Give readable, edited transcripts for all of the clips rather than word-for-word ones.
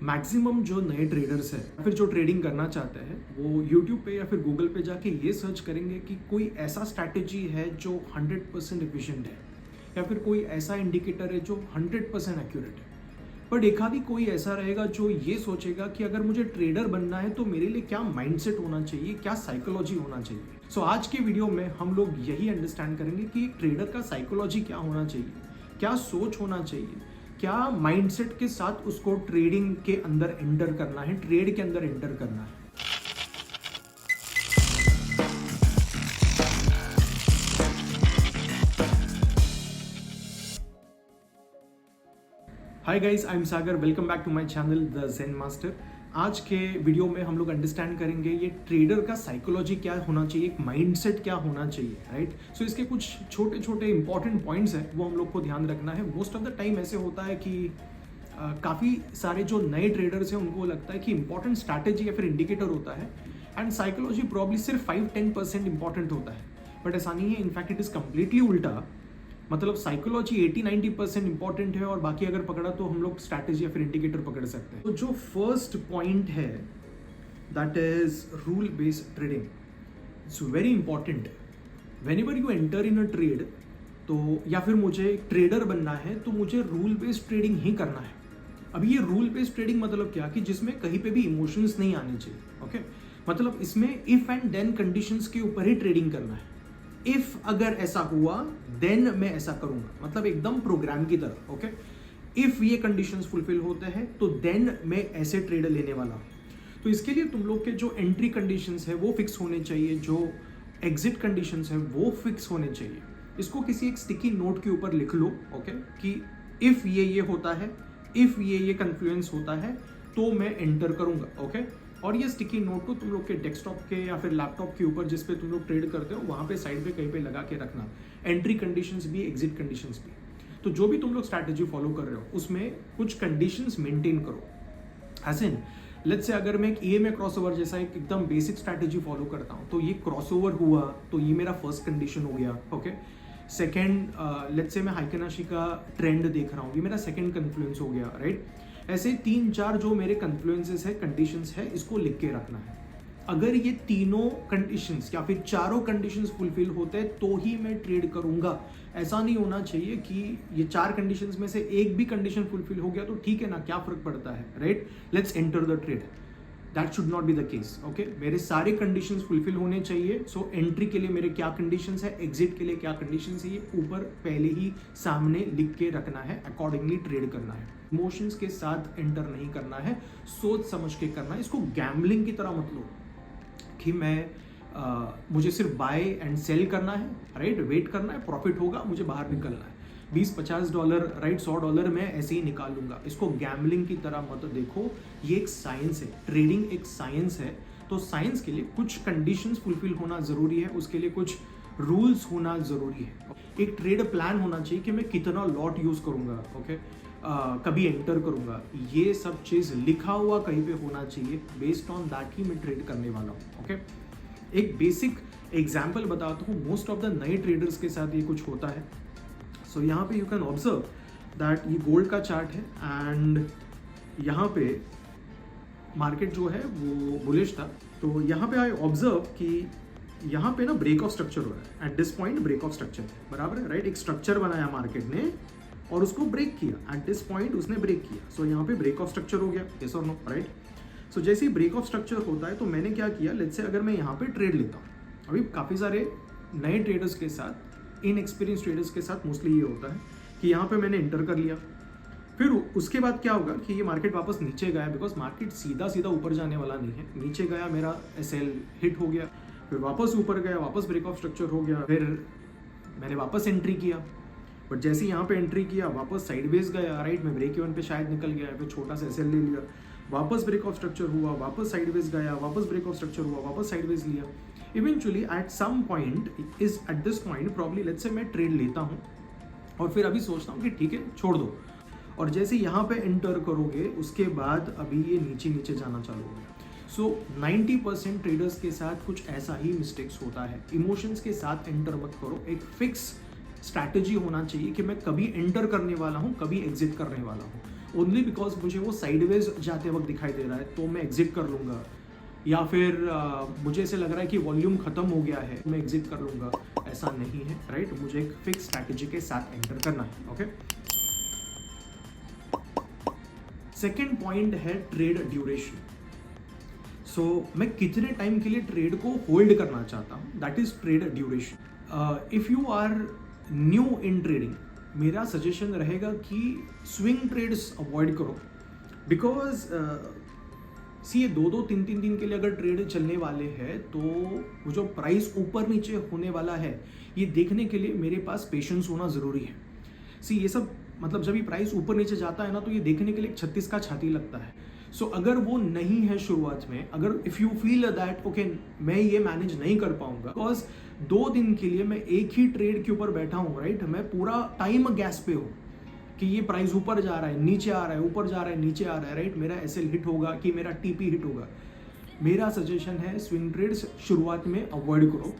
Maximum जो नए traders हैं या फिर जो ट्रेडिंग करना चाहते हैं वो यूट्यूब पे या फिर गूगल पे जाके ये सर्च करेंगे कि कोई ऐसा स्ट्रैटेजी है जो 100% एफिशिएंट है या फिर कोई ऐसा इंडिकेटर है जो 100% एक्यूरेट है। पर एक आधी कोई ऐसा रहेगा जो ये सोचेगा कि अगर मुझे ट्रेडर बनना है तो मेरे लिए क्या माइंडसेट होना चाहिए, क्या साइकोलॉजी होना चाहिए। सो आज के वीडियो में हम लोग यही अंडरस्टैंड करेंगे कि ट्रेडर का साइकोलॉजी क्या होना चाहिए, क्या सोच होना चाहिए, क्या माइंडसेट के साथ उसको ट्रेडिंग के अंदर एंटर करना है, ट्रेड के अंदर एंटर करना है। Hi guys, I am Sagar, welcome back to my channel the Zen master. आज के वीडियो में हम लोग अंडरस्टैंड करेंगे ये ट्रेडर का साइकोलॉजी क्या होना चाहिए, एक माइंडसेट क्या होना चाहिए, राइट। सो इसके कुछ छोटे छोटे इंपॉर्टेंट पॉइंट्स हैं वो हम लोग को ध्यान रखना है। मोस्ट ऑफ द टाइम ऐसे होता है कि काफ़ी सारे जो नए ट्रेडर्स हैं उनको लगता है कि इंपॉर्टेंट स्ट्रैटेजी या फिर इंडिकेटर होता है एंड साइकोलॉजी प्रॉब्ली सिर्फ 5-10% इंपॉर्टेंट होता है। बट ऐसा नहीं है, इनफैक्ट इट इज़ कम्प्लीटली उल्टा। मतलब साइकोलॉजी 80-90% इंपॉर्टेंट है और बाकी अगर पकड़ा तो हम लोग स्ट्रैटेजी या फिर इंडिकेटर पकड़ सकते हैं। तो जो फर्स्ट पॉइंट है that is rule based trading. It's very important. When ever you enter in a trade, तो या फिर मुझे ट्रेडर बनना है तो मुझे रूल बेस्ड ट्रेडिंग ही करना है। अभी ये रूल बेस्ड ट्रेडिंग मतलब क्या कि जिसमें कहीं पे भी इमोशंस नहीं आने चाहिए। ओके मतलब इसमें इफ एंड देन कंडीशंस के ऊपर ही ट्रेडिंग करना है। इफ अगर ऐसा हुआ देन मैं ऐसा करूंगा, मतलब एकदम प्रोग्राम की तरह। ओके इफ ये कंडीशंस फुलफिल होते हैं तो देन मैं ऐसे ट्रेड लेने वाला हूं। तो इसके लिए तुम लोग के जो एंट्री कंडीशंस है वो फिक्स होने चाहिए, जो एग्जिट कंडीशंस है वो फिक्स होने चाहिए। इसको किसी एक स्टिकी नोट के ऊपर लिख लो। ओके कि इफ ये होता है, इफ ये कन्फ्लुएंस होता है तो मैं एंटर करूंगा। ओके और ये स्टिकी नोट को तुम लोग के डेस्कटॉप के या फिर लैपटॉप के ऊपर जिस पे तुम लोग ट्रेड करते हो वहां पे साइड पे कहीं पे लगा के रखना। एंट्री कंडीशंस भी, एग्जिट कंडीशंस भी। तो जो भी तुम लोग स्ट्रैटेजी फॉलो कर रहे हो उसमें कुछ कंडीशंस मेंटेन करो। एज इन लेट्स से अगर मैं एक ईएमए क्रॉसओवर जैसा एक एकदम बेसिक स्ट्रैटेजी फॉलो करता हूँ तो ये क्रॉसओवर हुआ तो ये मेरा फर्स्ट कंडीशन हो गया। ओके सेकेंड, लेट्स से मैं हाइकेनाशी का ट्रेंड देख रहा हूँ, ये मेरा सेकेंड कन्फ्लुएंस हो गया, राइट। ऐसे 3-4 जो मेरे कन्फ्लुएंसेस है, कंडीशंस है, इसको लिख के रखना है। अगर ये तीनों कंडीशंस या फिर चारों कंडीशंस फुलफिल होते हैं तो ही मैं ट्रेड करूंगा। ऐसा नहीं होना चाहिए कि ये 4 कंडीशंस में से एक भी कंडीशन फुलफिल हो गया तो ठीक है ना, क्या फर्क पड़ता है, right. Let's enter the trade. That should not be the case. Okay मेरे सारे कंडीशंस फुलफिल होने चाहिए। सो एंट्री के लिए मेरे क्या कंडीशंस है, एग्जिट के लिए क्या कंडीशंस है, ये ऊपर पहले ही सामने लिख के रखना है। अकॉर्डिंगली ट्रेड करना है। इमोशंस के साथ एंटर नहीं करना है, सोच समझ के करना है। इसको गैम्बलिंग की तरह मत लो कि मुझे सिर्फ बाय एंड सेल करना है, राइट, वेट करना है, प्रॉफिट होगा, मुझे बाहर निकलना है, $20-50, राइट, $100 मैं ऐसे ही निकाल लूंगा। इसको गैम्बलिंग की तरह मत देखो। ये एक साइंस है, ट्रेडिंग एक साइंस है। तो साइंस के लिए कुछ कंडीशंस फुलफिल होना जरूरी है, उसके लिए कुछ रूल्स होना जरूरी है। एक ट्रेड प्लान होना चाहिए कि मैं कितना लॉट यूज करूंगा, ओके कभी एंटर करूंगा, ये सब चीज लिखा हुआ कहीं पे होना चाहिए। बेस्ड ऑन दैट ही मैं ट्रेड करने वाला हूँ। ओके एक बेसिक एग्जाम्पल बताता हूँ। मोस्ट ऑफ द नए ट्रेडर्स के साथ ये कुछ होता है। सो यहाँ पे यू कैन ऑब्जर्व दैट ये गोल्ड का चार्ट है एंड यहाँ पे मार्केट जो है वो बुलिश था। तो यहाँ पे आई ऑब्जर्व कि यहाँ पे ना ब्रेक ऑफ स्ट्रक्चर हो रहा है। At this point break of structure है, बराबर है, राइट। एक स्ट्रक्चर बनाया मार्केट ने और उसको ब्रेक किया। एट दिस पॉइंट उसने ब्रेक किया। सो यहाँ पे ब्रेक ऑफ स्ट्रक्चर हो गया, यस और नो, राइट। सो जैसे ही ब्रेक ऑफ स्ट्रक्चर होता है तो मैंने क्या किया, लेट्स से अगर मैं यहाँ पे ट्रेड लेता हूँ, अभी काफ़ी सारे नए ट्रेडर्स के साथ, इनएक्सपीरियंस ट्रेडर्स के साथ मोस्टली ये होता है कि यहाँ पे मैंने एंटर कर लिया। फिर उसके बाद क्या होगा कि ये मार्केट वापस नीचे गया, बिकॉज मार्केट सीधा सीधा ऊपर जाने वाला नहीं है। नीचे गया, मेरा एसएल हिट हो गया, फिर वापस ऊपर गया, वापस ब्रेक ऑफ स्ट्रक्चर हो गया, फिर मैंने वापस एंट्री किया। बट जैसे यहाँ पे एंट्री किया वापस साइडवेज गया, राइट, मैं ब्रेक इवन पे शायद निकल गया, फिर छोटा सा एसएल ले लिया, वापस ब्रेक ऑफ स्ट्रक्चर हुआ, वापस साइडवेज गया, वापस ब्रेक ऑफ स्ट्रक्चर हुआ, वापस साइडवेज लिया। Eventually at some point is at this point probably let's say मैं ट्रेड लेता हूँ और फिर अभी सोचता हूँ कि ठीक है छोड़ दो। और जैसे यहाँ पे एंटर करोगे उसके बाद अभी ये नीचे नीचे जाना चालू हो गया। सो 90% ट्रेडर्स के साथ कुछ ऐसा ही मिस्टेक्स होता है। इमोशंस के साथ एंटर मत करो। एक फिक्स स्ट्रैटेजी होना चाहिए कि मैं कभी एंटर करने वाला हूँ, कभी एग्जिट करने वाला हूँ। ओनली बिकॉज मुझे वो साइडवेज जाते वक्त दिखाई दे रहा है तो मैं एग्जिट कर लूँगा, या फिर मुझे ऐसे लग रहा है कि वॉल्यूम खत्म हो गया है मैं एग्जिट कर लूँगा। ऐसा नहीं है, राइट? मुझे एक फिक्स स्ट्रैटेजी के साथ एंटर करना है। ओके, सेकेंड पॉइंट है ट्रेड ड्यूरेशन। सो मैं कितने टाइम के लिए ट्रेड को होल्ड करना चाहता हूँ, that is trade duration. If you are new in trading, मेरा सजेशन रहेगा कि स्विंग ट्रेड्स अवॉइड करो, बिकॉज सी ये 2-3 दिन के लिए अगर ट्रेड चलने वाले हैं तो वो जो प्राइस ऊपर नीचे होने वाला है ये देखने के लिए मेरे पास पेशेंस होना ज़रूरी है। सी ये सब मतलब जब ये प्राइस ऊपर नीचे जाता है ना तो ये देखने के लिए 36 का छाती लगता है। सो अगर वो नहीं है शुरुआत में, अगर if you feel that okay मैं ये मैनेज नहीं कर पाऊंगा, बिकॉज 2 दिन के लिए मैं एक ही ट्रेड के ऊपर बैठा हूँ, राइट? मैं पूरा टाइम गैस पे हूँ कि ये प्राइस ऊपर जा रहा है, नीचे आ रहा है, ऊपर जा रहा है, नीचे आ रहा है, राइट? मेरा एसएल हिट होगा कि मेरा टीपी हिट होगा। मेरा सजेशन है स्विंग ट्रेड्स शुरुआत में अवॉइड करो।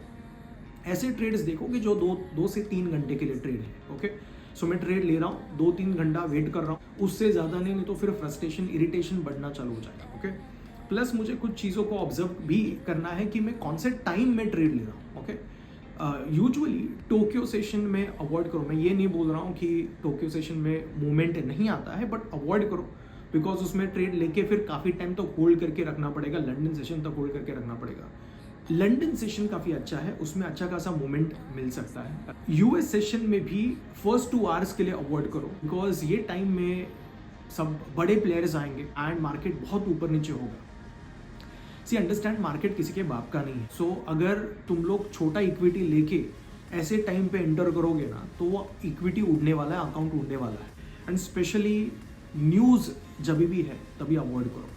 ऐसे ट्रेड्स देखो कि जो 2 से 3 घंटे के लिए ट्रेड है। ओके, सो मैं ट्रेड ले रहा हूँ, 2-3 घंटा वेट कर रहा हूँ, उससे ज़्यादा नहीं तो फिर फ्रस्ट्रेशन इरिटेशन बढ़ना चालू हो जाएगा। ओके, प्लस मुझे कुछ चीज़ों को ऑब्जर्व भी करना है कि मैं कौन से टाइम में ट्रेड ले रहा हूँ। ओके, यूजुअली टोक्यो सेशन में अवॉइड करो। मैं ये नहीं बोल रहा हूँ कि टोक्यो सेशन में मूवमेंट नहीं आता है, बट अवॉइड करो बिकॉज उसमें ट्रेड लेके फिर काफ़ी टाइम तक होल्ड करके रखना पड़ेगा, लंदन सेशन तक होल्ड करके रखना पड़ेगा। लंदन सेशन काफ़ी अच्छा है, उसमें अच्छा खासा मूवमेंट मिल सकता है। यूएस सेशन में भी फर्स्ट 2 आवर्स के लिए अवॉइड करो, बिकॉज ये टाइम में सब बड़े प्लेयर्स आएंगे एंड मार्केट बहुत ऊपर नीचे होगा। सी अंडरस्टैंड, मार्केट किसी के बाप का नहीं है। सो अगर तुम लोग छोटा इक्विटी लेके ऐसे टाइम पे एंटर करोगे ना तो वो इक्विटी उड़ने वाला है, अकाउंट उड़ने वाला है। एंड स्पेशली न्यूज़ जब भी है तभी अवॉइड करो।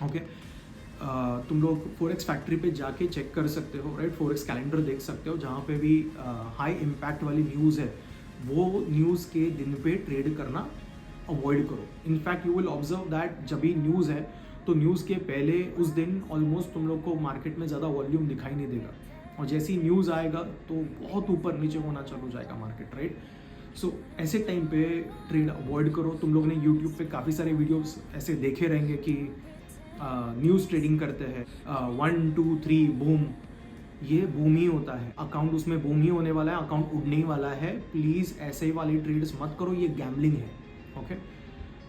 ओके, तुम लोग फोरेक्स फैक्ट्री पे जाके चेक कर सकते हो, राइट? फोरेक्स कैलेंडर देख सकते हो, जहाँ पे भी हाई इम्पैक्ट वाली न्यूज़ है वो न्यूज़ के दिन पे ट्रेड करना अवॉइड करो। In fact you will observe that जब भी न्यूज़ है तो न्यूज़ के पहले उस दिन ऑलमोस्ट तुम लोग को मार्केट में ज़्यादा वॉल्यूम दिखाई नहीं देगा, और जैसे ही न्यूज़ आएगा तो बहुत ऊपर नीचे होना चालू हो जाएगा मार्केट, राइट? सो ऐसे टाइम पे ट्रेड अवॉइड करो। तुम लोग ने यूट्यूब पे काफ़ी सारे वीडियोस ऐसे देखे रहेंगे कि न्यूज़ ट्रेडिंग करते हैं, 1 2 3 बूम, ये बूम ही होता है, अकाउंट उसमें बूम ही होने वाला है, अकाउंट उड़ने ही वाला है। प्लीज़ ऐसे वाली ट्रेड्स मत करो, ये गैम्बलिंग है। ओके,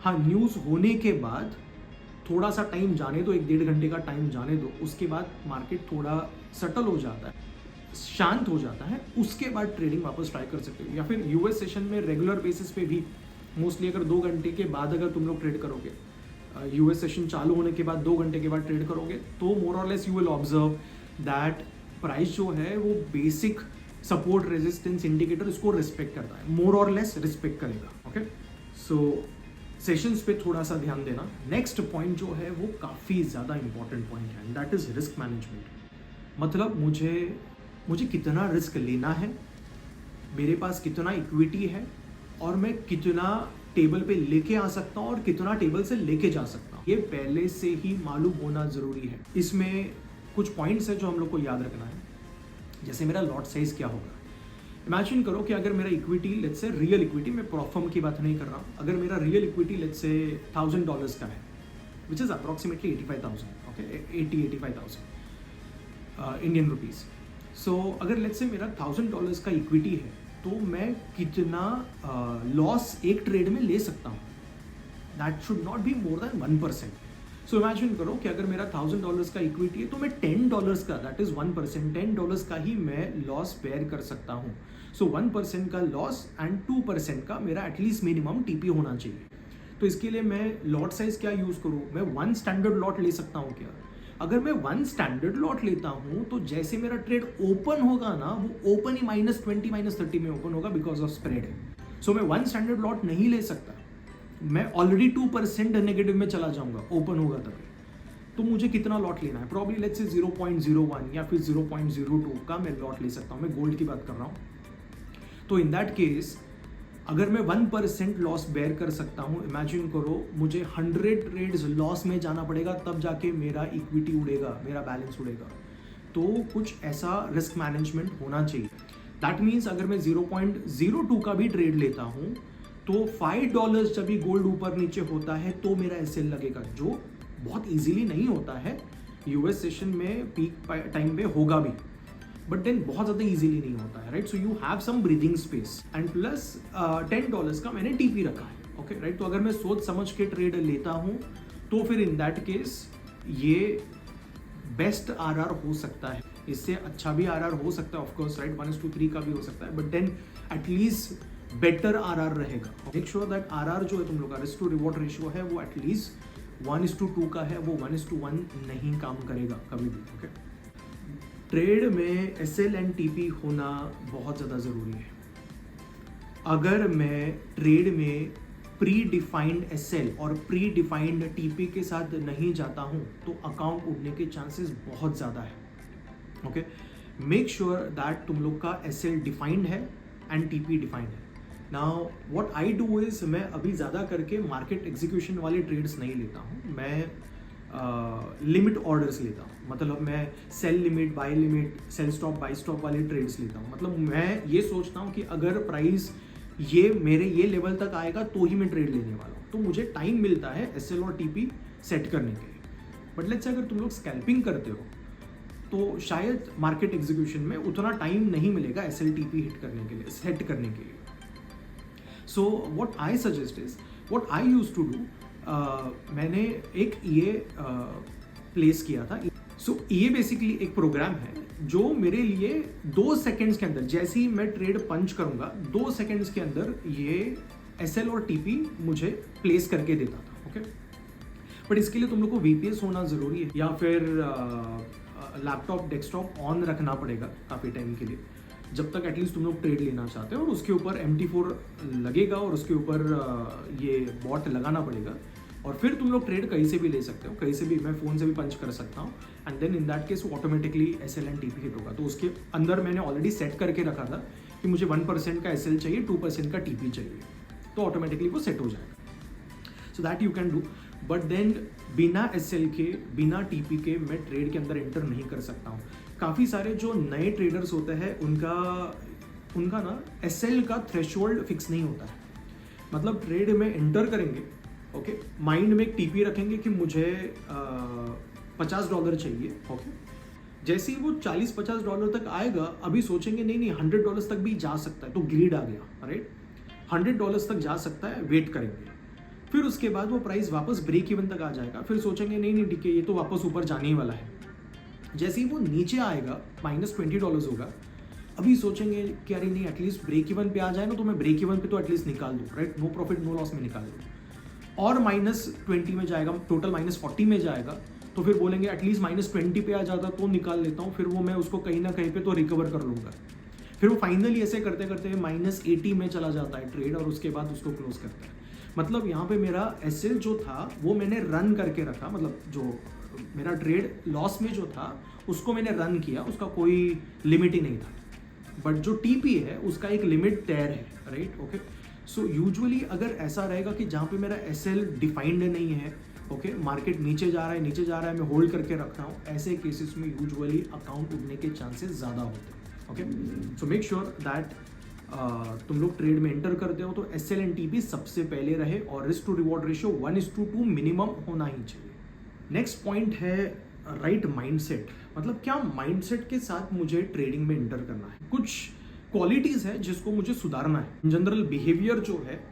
हाँ, न्यूज़ होने के बाद थोड़ा सा टाइम जाने दो, 1-1.5 घंटे का टाइम जाने दो, उसके बाद मार्केट थोड़ा सेटल हो जाता है, शांत हो जाता है, उसके बाद ट्रेडिंग वापस ट्राई कर सकते हो। या फिर यूएस सेशन में रेगुलर बेसिस पे भी मोस्टली अगर 2 घंटे के बाद अगर तुम लोग ट्रेड करोगे, यूएस सेशन चालू होने के बाद 2 घंटे के बाद ट्रेड करोगे, तो मोर और less you will observe that price जो है वो बेसिक सपोर्ट रेजिस्टेंस इंडिकेटर इसको रिस्पेक्ट करता है, मोर और लेस रिस्पेक्ट करेगा। ओके, सो सेशंस पे थोड़ा सा ध्यान देना। नेक्स्ट पॉइंट जो है वो काफ़ी ज़्यादा इंपॉर्टेंट पॉइंट है, and that is risk management. मतलब मुझे कितना रिस्क लेना है, मेरे पास कितना इक्विटी है, और मैं कितना टेबल पे लेके आ सकता हूँ और कितना टेबल से लेके जा सकता हूँ, ये पहले से ही मालूम होना ज़रूरी है। इसमें कुछ पॉइंट्स है जो हम लोग को याद रखना है। जैसे मेरा लॉट साइज़ क्या होगा। इमेजिन करो कि अगर मेरा equity let's say real equity, मैं प्रॉफर्म की बात नहीं कर रहा हूँ, अगर मेरा रियल इक्विटी लेट्स से $1000 का है, which is approximately 85,000, okay, 85,000 Indian rupees. So अगर लेट्स से मेरा $1000 का इक्विटी है तो मैं कितना लॉस एक ट्रेड में ले सकता हूँ, that should not be more than 1%। So imagine करो कि अगर मेरा $1000 का इक्विटी है तो मैं $10 का, दैट इज 1%, $10 का ही मैं लॉस बेयर कर सकता हूँ। सो 1% का लॉस एंड 2% का मेरा एटलीस्ट मिनिमम टीपी होना चाहिए। तो इसके लिए मैं लॉट साइज क्या यूज़ करूँ, मैं 1 स्टैंडर्ड लॉट ले सकता हूँ क्या? अगर मैं 1 स्टैंडर्ड लॉट लेता हूँ तो जैसे मेरा ट्रेड ओपन होगा ना, वो ओपन ही -20 -30 में ओपन होगा बिकॉज ऑफ स्प्रेड है। सो मैं 1 स्टैंडर्ड लॉट नहीं ले सकता, मैं ऑलरेडी 2% नेगेटिव में चला जाऊंगा ओपन होगा तभी। तो मुझे कितना लॉट लेना है, प्रॉब्ली लेट्स से 0.01 या फिर 0.02 का मैं लॉट ले सकता हूँ। मैं गोल्ड की बात कर रहा हूँ। तो इन दैट केस अगर मैं 1% लॉस बेयर कर सकता हूँ, इमेजिन करो मुझे 100 ट्रेड्स लॉस में जाना पड़ेगा तब जाके मेरा इक्विटी उड़ेगा, मेरा बैलेंस उड़ेगा। तो कुछ ऐसा रिस्क मैनेजमेंट होना चाहिए। दैट मीन्स अगर मैं 0.02 का भी ट्रेड लेता हूँ तो $5 जब भी गोल्ड ऊपर नीचे होता है तो मेरा एसएल लगेगा, जो बहुत इजीली नहीं होता है। यूएस सेशन में पीक टाइम पे होगा भी, बट देन बहुत ज़्यादा इजीली नहीं होता है, right. So you have some breathing space and plus $10 का मैंने टीपी रखा है, ओके राइट। तो अगर मैं सोच समझ के ट्रेड लेता हूँ तो फिर इन दैट केस ये बेस्ट आरआर हो सकता है, इससे अच्छा भी आरआर हो सकता है ऑफकोर्स, राइट। 1:3 का भी हो सकता है, but then at least better RR रहेगा। मेक श्योर दैट आरआर जो है तुम लोग का रिस्क टू रिवॉर्ड रेशियो है वो एटलीस्ट 1:2 का है, वो 1:1 नहीं काम करेगा कभी भी, ओके। ट्रेड में एसएल एंड टीपी होना बहुत ज़्यादा ज़रूरी है। अगर मैं ट्रेड में प्री डिफाइंड एसएल और प्री डिफाइंड टीपी के साथ नहीं जाता हूं तो अकाउंट उड़ने के चांसेस बहुत ज़्यादा है, ओके। मेक श्योर दैट तुम लोग का एसएल डिफाइंड है एंड टीपी डिफाइंड है। Now what I do is, मैं अभी ज़्यादा करके मार्केट एग्जीक्यूशन वाले ट्रेड्स नहीं लेता हूँ, मैं लिमिट ऑर्डर्स लेता हूँ। मतलब मैं sell limit, buy limit, sell stop, buy stop वाले ट्रेड्स लेता हूँ। मतलब मैं ये सोचता हूँ कि अगर प्राइस ये मेरे ये लेवल तक आएगा तो ही मैं ट्रेड लेने वाला हूँ, तो मुझे टाइम मिलता है एसएल और टीपी सेट करने के लिए। बट लेट्स से अगर तुम लोग स्कैल्पिंग करते हो तो शायद मार्केट एग्जीक्यूशन में उतना टाइम नहीं मिलेगा एसएल टीपी हिट करने के लिए, सेट करने के लिए। So what I suggest is, what I use to do, मैंने एक ये प्लेस किया था। सो ये बेसिकली एक प्रोग्राम है जो मेरे लिए 2 सेकेंड्स के अंदर, जैसे ही मैं ट्रेड पंच करूंगा 2 सेकेंड्स के अंदर ये एसएल और टीपी मुझे प्लेस करके देता था, ओके। बट इसके लिए तुम लोग को वीपीएस होना ज़रूरी है, या फिर लैपटॉप डेस्कटॉप ऑन रखना पड़ेगा काफ़ी टाइम के लिए, जब तक एटलीस्ट तुम लोग ट्रेड लेना चाहते हो। और उसके ऊपर MT4 लगेगा और उसके ऊपर ये बॉट लगाना पड़ेगा, और फिर तुम लोग ट्रेड कहीं से भी ले सकते हो, कहीं से भी, मैं फ़ोन से भी पंच कर सकता हूँ। And then in that case automatically SL and TP hit होगा। तो उसके अंदर मैंने ऑलरेडी सेट करके रखा था कि मुझे 1% का एसएल चाहिए, 2% का टीपी चाहिए, तो ऑटोमेटिकली वो सेट हो जाएगा। So that you can do. But then बिना एसएल के, बिना टीपी के मैं ट्रेड के अंदर एंटर नहीं कर सकता हूँ। काफ़ी सारे जो नए ट्रेडर्स होते हैं उनका ना एसएल का थ्रेशोल्ड फिक्स नहीं होता है। मतलब ट्रेड में एंटर करेंगे, ओके, माइंड में एक टीपी रखेंगे कि मुझे $50 चाहिए, ओके। जैसे ही वो $40-50 तक आएगा, अभी सोचेंगे नहीं $100 तक भी जा सकता है, तो ग्रीड आ गया, राइट। $100 तक जा सकता है, वेट करेंगे। फिर उसके बाद वो प्राइस वापस ब्रेक इवन तक आ जाएगा, फिर सोचेंगे नहीं ठीक है, ये तो वापस ऊपर जाने ही वाला है। जैसे ही वो नीचे आएगा -$20 होगा, अभी सोचेंगे कि अरे नहीं, एटलीस्ट ब्रेक इवन पे आ जाए ना, तो मैं ब्रेक इवन पे तो एटलीस्ट निकाल दूँ, right. No profit no loss में निकाल दूँ। और -20 में जाएगा, टोटल -40 में जाएगा, तो फिर बोलेंगे एटलीस्ट -20 पे आ जाता तो निकाल लेता हूँ, फिर वो मैं उसको कहीं ना कहीं पे तो रिकवर कर लूँगा। फिर वो फाइनली ऐसे करते करते -80 में चला जाता है ट्रेड, और उसके बाद उसको क्लोज करता है। मतलब यहाँ पे मेरा एसएल जो था वो मैंने रन करके रखा, मतलब जो मेरा ट्रेड लॉस में जो था उसको मैंने रन किया, उसका कोई लिमिट ही नहीं था। बट जो टीपी है उसका एक लिमिट तय है, राइट, ओके। सो यूजुअली अगर ऐसा रहेगा कि जहाँ पे मेरा एसएल डिफाइंड नहीं है, ओके, मार्केट नीचे जा रहा है, मैं होल्ड करके रख रहा हूँ, ऐसे केसेस में यूजुअली अकाउंट उड़ने के चांसेस ज़्यादा होते हैं, okay. So make sure that तुम लोग ट्रेड में एंटर करते हो तो एसएल एंड टीपी सबसे पहले रहे, और risk to reward ratio 1:2 minimum होना ही चाहिए। नेक्स्ट पॉइंट है राइट माइंडसेट। मतलब क्या माइंडसेट के साथ मुझे ट्रेडिंग में एंटर करना है। कुछ क्वालिटीज़ है जिसको मुझे सुधारना है। जनरल बिहेवियर जो है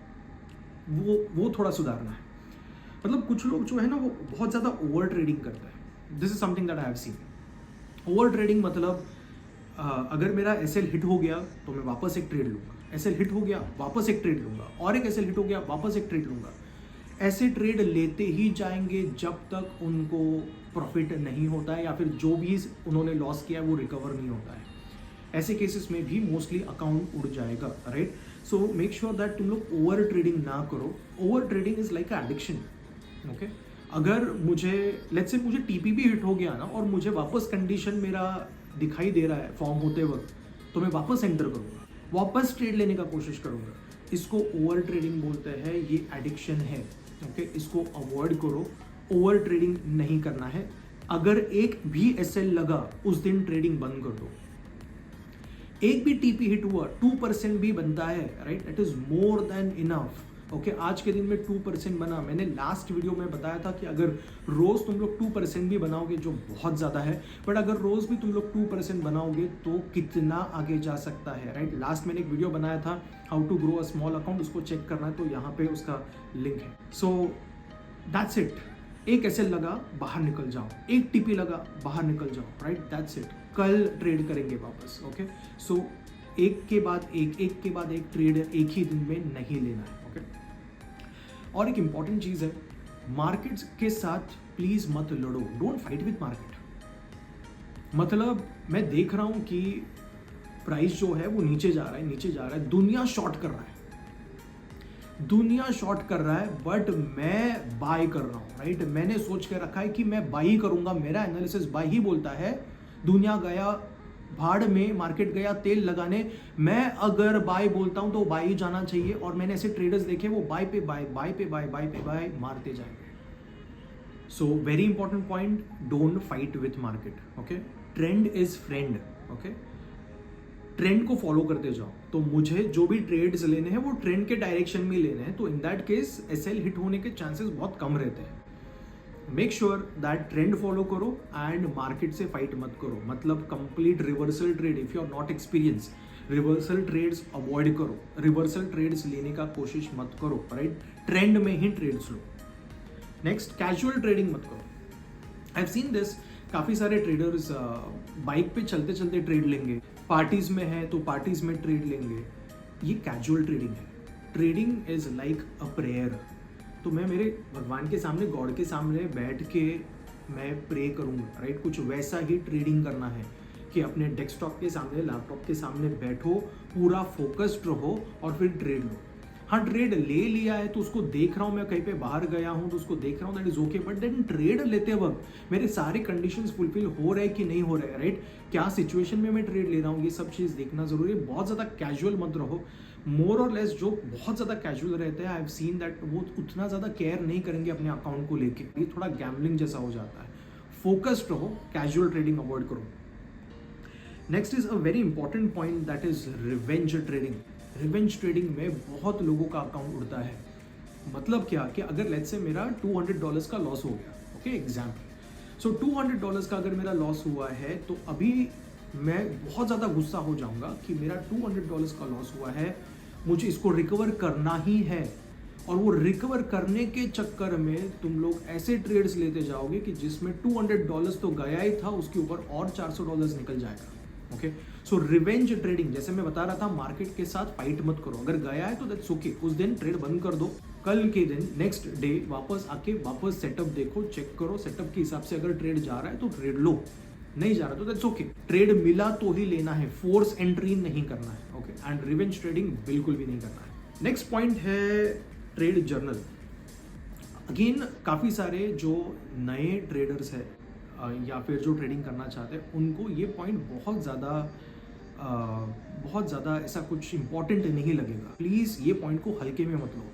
वो थोड़ा सुधारना है। मतलब कुछ लोग जो है ना वो बहुत ज़्यादा ओवर ट्रेडिंग करता है। This is something that I have seen. Over trading मतलब अगर मेरा एसएल हिट हो गया तो मैं वापस एक ट्रेड लूँगा, एसएल हिट हो गया वापस एक ट्रेड लूँगा, और एक एसएल हिट हो गया वापस एक ट्रेड लूँगा। ऐसे ट्रेड लेते ही जाएंगे जब तक उनको प्रॉफिट नहीं होता है, या फिर जो भी उन्होंने लॉस किया है वो रिकवर नहीं होता है। ऐसे केसेस में भी मोस्टली अकाउंट उड़ जाएगा, right. So make sure that तुम लोग ओवर ट्रेडिंग ना करो। Over trading is like a addiction, okay. अगर मुझे लेट्स से मुझे टीपी भी हिट हो गया ना, और मुझे वापस कंडीशन मेरा दिखाई दे रहा है फॉर्म होते वक्त, तो मैं वापस एंटर करूँगा, वापस ट्रेड लेने का कोशिश करूँगा। इसको ओवर ट्रेडिंग बोलते हैं, ये एडिक्शन है, ओके। इसको अवॉइड करो, ओवर ट्रेडिंग नहीं करना है। अगर एक भी एसएल लगा उस दिन ट्रेडिंग बंद कर दो। एक भी टीपी हिट हुआ 2% भी बनता है, right, that is more than enough. Okay, आज के दिन में 2% बना। मैंने लास्ट वीडियो में बताया था कि अगर रोज तुम लोग 2% भी बनाओगे, जो बहुत ज़्यादा है, बट अगर रोज भी तुम लोग 2% बनाओगे तो कितना आगे जा सकता है, राइट। लास्ट मैंने एक वीडियो बनाया था how to grow a small account, उसको चेक करना है तो यहाँ पे उसका लिंक है। So that's it. एक एसएल लगा, बाहर निकल जाओ, एक टीपी लगा, बाहर निकल जाओ, राइट, दैट्स इट। कल ट्रेड करेंगे वापस। ओके, सो एक के बाद एक ट्रेड एक ही दिन में नहीं लेना है। ओके, और एक इंपॉर्टेंट चीज है, मार्केट के साथ प्लीज मत लड़ो, डोंट फाइट विथ मार्केट। मतलब मैं देख रहा हूं कि प्राइस जो है वो नीचे जा रहा है, दुनिया शॉर्ट कर रहा है, बट मैं बाय कर रहा हूं, राइट। मैंने सोच के रखा है कि मैं बाय ही करूंगा, मेरा एनालिसिस बाय ही बोलता है। दुनिया गया भाड़ में, मार्केट गया तेल लगाने, मैं अगर बाय बोलता हूं तो बाय ही जाना चाहिए। और मैंने ऐसे ट्रेडर्स देखे, वो बाय पे बाय मारते जाएंगे। So very important point, don't fight with market. Okay, trend is friend. Okay, trend को फॉलो करते जाओ। तो मुझे जो भी ट्रेड्स लेने हैं वो ट्रेंड के डायरेक्शन में लेने हैं, तो in that case SL hit होने के चांसेस बहुत कम रहते हैं। Make sure that trend follow करो एंड मार्केट से फाइट मत करो। मतलब complete reversal trade, if you are not experience, reversal trades avoid करो, रिवर्सल ट्रेड्स लेने का कोशिश मत करो, राइट। ट्रेंड में ही ट्रेड्स लो। नेक्स्ट, कैजुअल ट्रेडिंग मत करो। आई हैव सीन दिस, काफी सारे ट्रेडर्स बाइक पे चलते चलते ट्रेड लेंगे, पार्टीज में है तो पार्टीज में ट्रेड लेंगे। ये कैजुअल ट्रेडिंग है। Trading is like a prayer. तो मैं मेरे भगवान के सामने, गॉड के सामने बैठ के मैं प्रे करूँगा, राइट। कुछ वैसा ही ट्रेडिंग करना है कि अपने डेस्कटॉप के सामने, लैपटॉप के सामने बैठो, पूरा फोकस्ड रहो और फिर ट्रेड लो। हाँ, ट्रेड ले लिया है तो उसको देख रहा हूँ, मैं कहीं पे बाहर गया हूँ तो उसको देख रहा हूँ, that is okay, but then trade लेते वक्त मेरे सारे कंडीशंस फुलफिल हो रहे कि नहीं हो रहे, राइट। क्या सिचुएशन में मैं ट्रेड ले रहा हूँ, ये सब चीज़ देखना जरूरी है। बहुत ज़्यादा कैजुअल मत रहो। मोर और लेस जो बहुत ज़्यादा कैजुअल रहते हैं, आई हैव सीन दैट वो उतना ज़्यादा केयर नहीं करेंगे अपने अकाउंट को लेके, ये थोड़ा गैम्बलिंग जैसा हो जाता है। फोकस्ड रहो, कैजुअल ट्रेडिंग अवॉइड करो। Next is a very important point, that is revenge trading. Revenge trading में बहुत लोगों का अकाउंट उड़ता है। मतलब क्या कि अगर लेट्स से मेरा $200 का लॉस हो गया, ओके, एग्जाम्पल। सो $200 का अगर मेरा लॉस हुआ है तो अभी मैं बहुत ज़्यादा गुस्सा हो जाऊंगा कि मेरा $200 का लॉस हुआ है, मुझे इसको रिकवर करना ही है। और वो रिकवर करने के चक्कर में तुम लोग ऐसे ट्रेड्स लेते जाओगे कि जिसमें $200 तो गया ही था, उसके ऊपर और $400 निकल जाएगा। ओके, सो रिवेंज ट्रेडिंग, जैसे मैं बता रहा था, मार्केट के साथ फाइट मत करो। अगर गया है तो दैट्स ओके, उस दिन ट्रेड बंद कर दो। कल के दिन, नेक्स्ट डे वापस आके वापस सेटअप देखो, चेक करो, सेटअप के हिसाब से अगर ट्रेड जा रहा है तो ट्रेड लो, नहीं जा रहा तो दैट्स ओके। ट्रेड मिला तो ही लेना है, फोर्स एंट्री नहीं करना है। ओके, एंड रिवेंज ट्रेडिंग बिल्कुल भी नहीं करना है। नेक्स्ट पॉइंट है ट्रेड जर्नल। अगेन, काफ़ी सारे जो नए ट्रेडर्स है या फिर जो ट्रेडिंग करना चाहते हैं, उनको ये पॉइंट बहुत ज़्यादा ऐसा कुछ इंपॉर्टेंट नहीं लगेगा। प्लीज़ ये पॉइंट को हल्के में मत लो।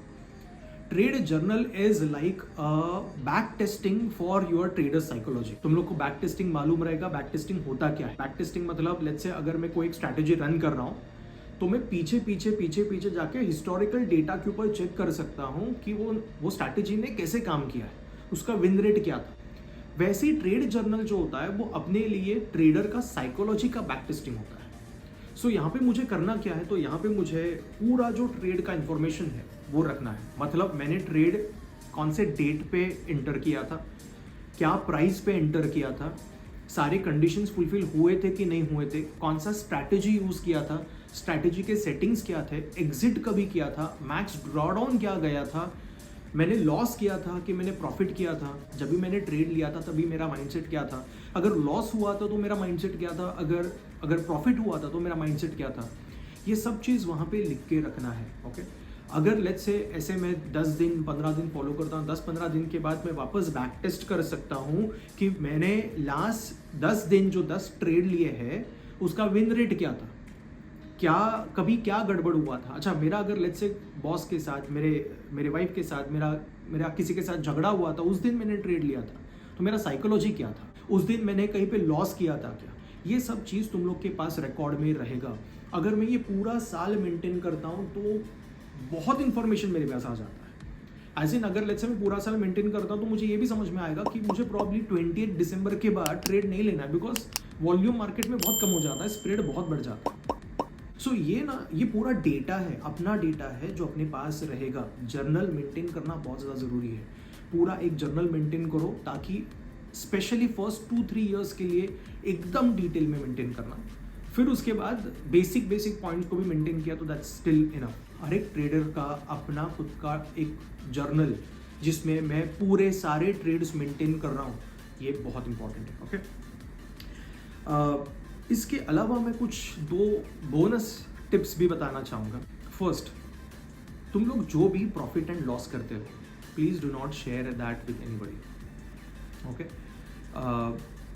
Trade journal is like back testing for your trader psychology. तुम लोग को बैक टेस्टिंग मालूम रहेगा। बैक टेस्टिंग होता क्या है? बैक टेस्टिंग मतलब लेट्स से अगर मैं कोई एक स्ट्रैटेजी रन कर रहा हूँ तो मैं पीछे जाके हिस्टोरिकल डेटा के ऊपर चेक कर सकता हूँ कि वो स्ट्रैटेजी ने कैसे काम किया है, उसका विन रेट क्या था। वैसे ही ट्रेड जर्नल जो होता है वो अपने लिए ट्रेडर का साइकोलॉजी का बैक टेस्टिंग होता है। सो यहाँ पे मुझे करना क्या है, तो यहाँ पे मुझे पूरा जो ट्रेड का इंफॉर्मेशन है वो रखना है। मतलब मैंने ट्रेड कौन से डेट पे एंटर किया था, क्या प्राइस पे एंटर किया था, सारे कंडीशंस फुलफिल हुए थे कि नहीं हुए थे, कौन सा स्ट्रैटेजी यूज किया था, स्ट्रैटेजी के सेटिंग्स क्या थे, एग्जिट कभी किया था, मैक्स ड्रॉडाउन क्या गया था, मैंने लॉस किया था कि मैंने प्रॉफिट किया था, जब भी मैंने ट्रेड लिया था तभी मेरा माइंडसेट क्या था, अगर लॉस हुआ था तो मेरा माइंडसेट क्या था, अगर प्रॉफिट हुआ था तो मेरा माइंडसेट क्या था। ये सब चीज़ वहाँ पे लिख के रखना है। ओके, अगर लेट्स से ऐसे मैं 10 दिन 15 दिन फॉलो करता हूँ, 10-15 दिन के बाद मैं वापस बैक टेस्ट कर सकता हूँ कि मैंने लास्ट 10 दिन जो 10 ट्रेड लिए हैं उसका विन रेट क्या था, कभी क्या गड़बड़ हुआ था। अच्छा, मेरा अगर लेट्स से बॉस के साथ, मेरे वाइफ के साथ, मेरा किसी के साथ झगड़ा हुआ था, उस दिन मैंने ट्रेड लिया था तो मेरा साइकोलॉजी क्या था, उस दिन मैंने कहीं पे लॉस किया था क्या, ये सब चीज़ तुम लोग के पास रिकॉर्ड में रहेगा। अगर मैं ये पूरा साल मेंटेन करता हूँ तो बहुत इंफॉर्मेशन मेरे पास आ जाता है। एज इन अगर लेट्स से मैं पूरा साल मेंटेन करता हूँ तो मुझे ये भी समझ में आएगा कि मुझे प्रॉब्ली 28 दिसंबर के बाद ट्रेड नहीं लेना है, बिकॉज वॉल्यूम मार्केट में बहुत कम हो जाता है, स्प्रेड बहुत बढ़ जाता है। सो ये पूरा डेटा है, अपना डेटा है जो अपने पास रहेगा। जर्नल मेंटेन करना बहुत ज़्यादा ज़रूरी है। पूरा एक जर्नल मेंटेन करो ताकि स्पेशली फर्स्ट 2-3 ईयर्स के लिए एकदम डिटेल में मेंटेन करना। फिर उसके बाद बेसिक पॉइंट्स को भी मेंटेन किया तो दैट्स स्टिल इनफ। हर एक ट्रेडर का अपना खुद का एक जर्नल जिसमें मैं पूरे सारे ट्रेड्स मेंटेन कर रहा हूँ, ये बहुत इंपॉर्टेंट है। ओके, इसके अलावा मैं कुछ 2 बोनस टिप्स भी बताना चाहूँगा। फर्स्ट, तुम लोग जो भी प्रॉफिट एंड लॉस करते हो, please do not share that with anybody. Okay,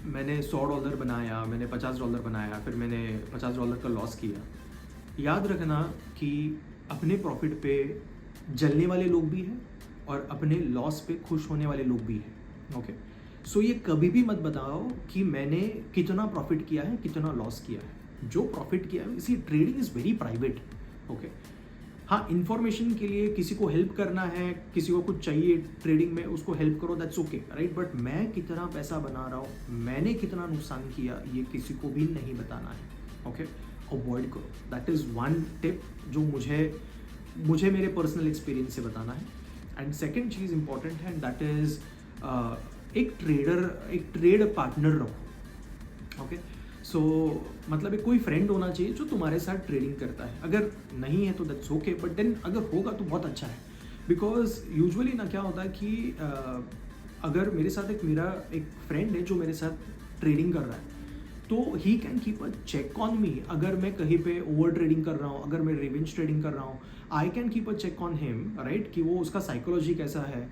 मैंने $100 बनाया, मैंने $50 बनाया, फिर मैंने $50 का लॉस किया। याद रखना कि अपने प्रॉफिट पे जलने वाले लोग भी हैं और अपने लॉस पे खुश होने वाले लोग भी हैं। ओके, सो ये कभी भी मत बताओ कि मैंने कितना प्रॉफिट किया है, कितना लॉस किया है। जो प्रॉफिट किया है, इसी trading is very private. Okay, हाँ, इन्फॉर्मेशन के लिए किसी को हेल्प करना है, किसी को कुछ चाहिए ट्रेडिंग में, उसको हेल्प करो, दैट्स ओके, राइट। बट मैं कितना पैसा बना रहा हूँ, मैंने कितना नुकसान किया, ये किसी को भी नहीं बताना है। ओके, अवॉइड करो। दैट इज़ वन टिप जो मुझे मेरे पर्सनल एक्सपीरियंस से बताना है। एंड सेकेंड चीज़ इंपॉर्टेंट है, दैट इज़ एक ट्रेड पार्टनर रखो। ओके, सो मतलब एक कोई फ्रेंड होना चाहिए जो तुम्हारे साथ ट्रेडिंग करता है। अगर नहीं है तो दैट्स ओके, बट देन अगर होगा तो बहुत अच्छा है। बिकॉज यूजुअली ना क्या होता है कि अगर मेरे साथ मेरा एक फ्रेंड है जो मेरे साथ ट्रेडिंग कर रहा है, तो he can keep a check on me. अगर मैं कहीं पे ओवर ट्रेडिंग कर रहा हूँ, अगर मैं रिवेंज ट्रेडिंग कर रहा हूँ, I can keep a check on him, right, कि वो उसका साइकोलॉजी कैसा है,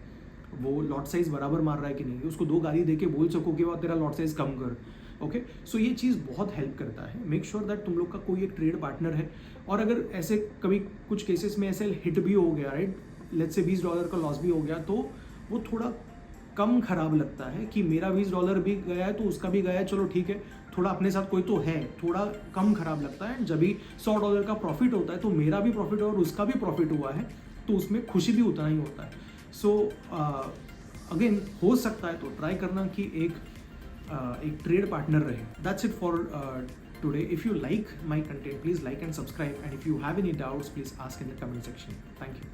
वो लॉट साइज बराबर मार रहा है कि नहीं, उसको 2 गाली दे के बोल सको कि वो तेरा लॉट साइज कम कर। ओके, सो ये चीज़ बहुत हेल्प करता है। मेक श्योर दैट तुम लोग का कोई एक ट्रेड पार्टनर है। और अगर ऐसे कभी कुछ केसेस में ऐसे हिट भी हो गया, राइट, लेट्स से $20 का लॉस भी हो गया, तो वो थोड़ा कम खराब लगता है कि मेरा $20 भी गया है तो उसका भी गया है, चलो ठीक है, थोड़ा अपने साथ कोई तो है, थोड़ा कम खराब लगता है। जब भी $100 का प्रॉफिट होता है तो मेरा भी प्रॉफिट और उसका भी प्रॉफिट हुआ है, तो उसमें खुशी भी उतना ही होता है। सो अगेन, हो सकता है तो ट्राई करना कि एक ट्रेड पार्टनर रहे। That's it for today. If you like my content, please like and subscribe, and if you have any doubts, please ask in the comment section. Thank you.